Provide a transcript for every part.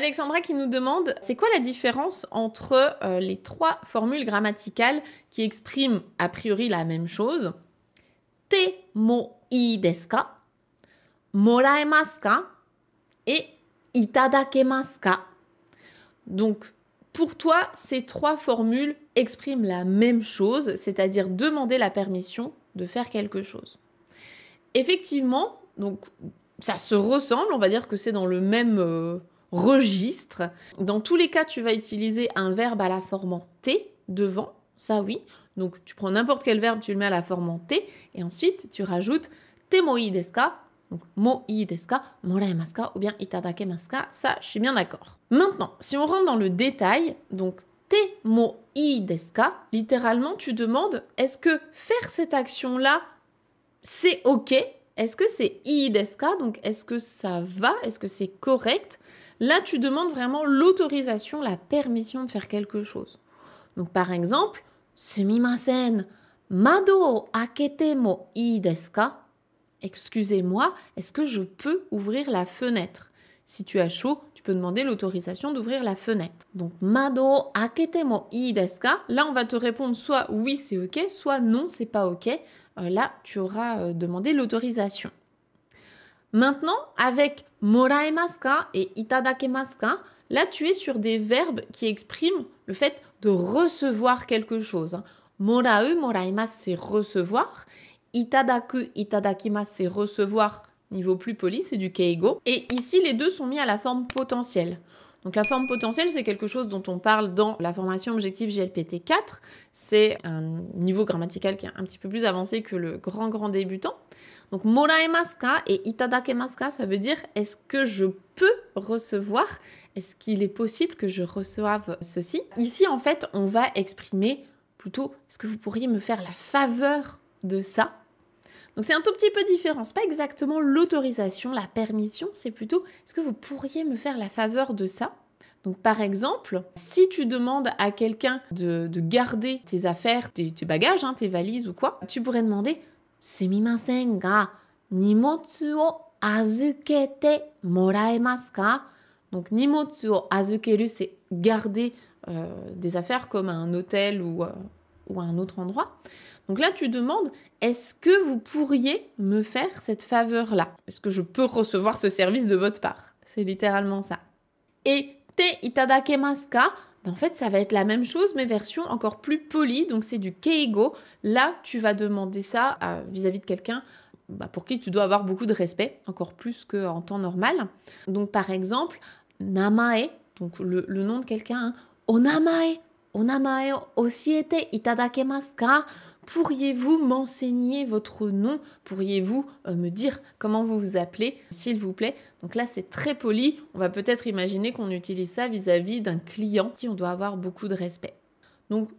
Alexandra qui nous demande, c'est quoi la différence entre les 3 formules grammaticales qui expriment a priori la même chose? Te mo ii desu ka? Moraemasu ka? Et itadakemasu ka? Donc, pour toi, ces 3 formules expriment la même chose, c'est-à-dire demander la permission de faire quelque chose. Effectivement, donc, ça se ressemble, on va dire que c'est dans le même registre. Dans tous les cas, tu vas utiliser un verbe à la forme en T devant, ça oui. Donc, tu prends n'importe quel verbe, tu le mets à la forme en T, et ensuite, tu rajoutes te mo ii desu ka? Donc, mo ii desu ka, moraemasu ka, ou bien itadakemasu ka, ça, je suis bien d'accord. Maintenant, si on rentre dans le détail, donc, te mo ii desu ka, littéralement, tu demandes, est-ce que faire cette action-là, c'est OK? Est-ce que c'est ii desu ka? Donc, est-ce que ça va? Est-ce que c'est correct? Là, tu demandes vraiment l'autorisation, la permission de faire quelque chose. Donc, par exemple, sumimasen, mado o akete mo ii desu ka? Excusez-moi, est-ce que je peux ouvrir la fenêtre? Si tu as chaud, tu peux demander l'autorisation d'ouvrir la fenêtre. Donc, mado o akete mo ii desu ka? Là, on va te répondre soit oui, c'est OK, soit non, c'est pas OK. Là, tu auras demandé l'autorisation. Maintenant, avec moraemasu ka et itadakemasu ka, là, tu es sur des verbes qui expriment le fait de recevoir quelque chose. Morau, moraemasu, c'est recevoir. Itadaku, itadakimasu, c'est recevoir, niveau plus poli, c'est du keigo. Et ici, les deux sont mis à la forme potentielle. Donc la forme potentielle, c'est quelque chose dont on parle dans la formation objectif JLPT 4. C'est un niveau grammatical qui est un petit peu plus avancé que le grand débutant. Donc moraemasu ka et itadakemasu ka, ça veut dire est-ce que je peux recevoir? Est-ce qu'il est possible que je reçoive ceci? Ici, en fait, on va exprimer plutôt est-ce que vous pourriez me faire la faveur de ça? Donc c'est un tout petit peu différent, c'est pas exactement l'autorisation, la permission, c'est plutôt est-ce que vous pourriez me faire la faveur de ça? Donc par exemple, si tu demandes à quelqu'un de garder tes affaires, tes bagages, tes valises ou quoi, tu pourrais demander sumimasen ga nimotsu o azukete moraemasu ka? Donc nimotsu o azukeru, c'est garder des affaires comme à un hôtel ou à un autre endroit. Donc là, tu demandes, est-ce que vous pourriez me faire cette faveur-là? Est-ce que je peux recevoir ce service de votre part? C'est littéralement ça. Et te itadakemasu ka, en fait, ça va être la même chose, mais version encore plus polie. Donc c'est du keigo. Là, tu vas demander ça vis-à-vis de quelqu'un pour qui tu dois avoir beaucoup de respect, encore plus qu'en temps normal. Donc par exemple, namae, donc le nom de quelqu'un, onamae oshiete itadakemasu ka? Pourriez-vous m'enseigner votre nom? Pourriez-vous me dire comment vous vous appelez, s'il vous plaît? Donc là, c'est très poli. On va peut-être imaginer qu'on utilise ça vis-à-vis d'un client qui on doit avoir beaucoup de respect. Donc,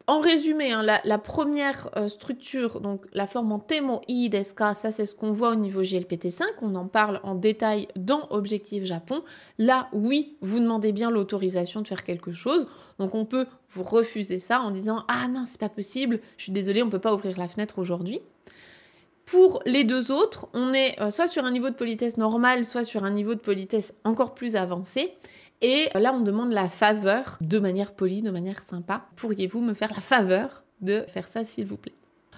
en résumé, la première structure, donc la forme en te mo ii desu ka, ça c'est ce qu'on voit au niveau JLPT 5, on en parle en détail dans Objectif Japon. Là, oui, vous demandez bien l'autorisation de faire quelque chose, donc on peut vous refuser ça en disant « Ah non, c'est pas possible, je suis désolée, on ne peut pas ouvrir la fenêtre aujourd'hui ». Pour les deux autres, on est soit sur un niveau de politesse normal, soit sur un niveau de politesse encore plus avancé. Et là, on demande la faveur de manière polie, de manière sympa. Pourriez-vous me faire la faveur de faire ça, s'il vous plaît?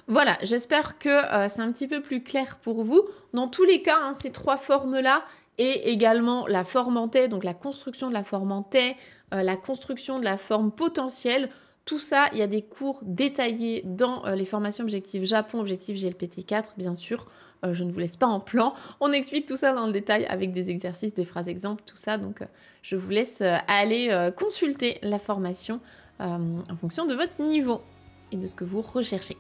Voilà, j'espère que c'est un petit peu plus clair pour vous. Dans tous les cas, ces 3 formes-là et également la forme en T, donc la construction de la forme en T, la construction de la forme potentielle, tout ça, il y a des cours détaillés dans les formations Objectif Japon, Objectif JLPT 4, bien sûr. Je ne vous laisse pas en plan. On explique tout ça dans le détail avec des exercices, des phrases exemples, tout ça. Donc, je vous laisse aller consulter la formation en fonction de votre niveau et de ce que vous recherchez.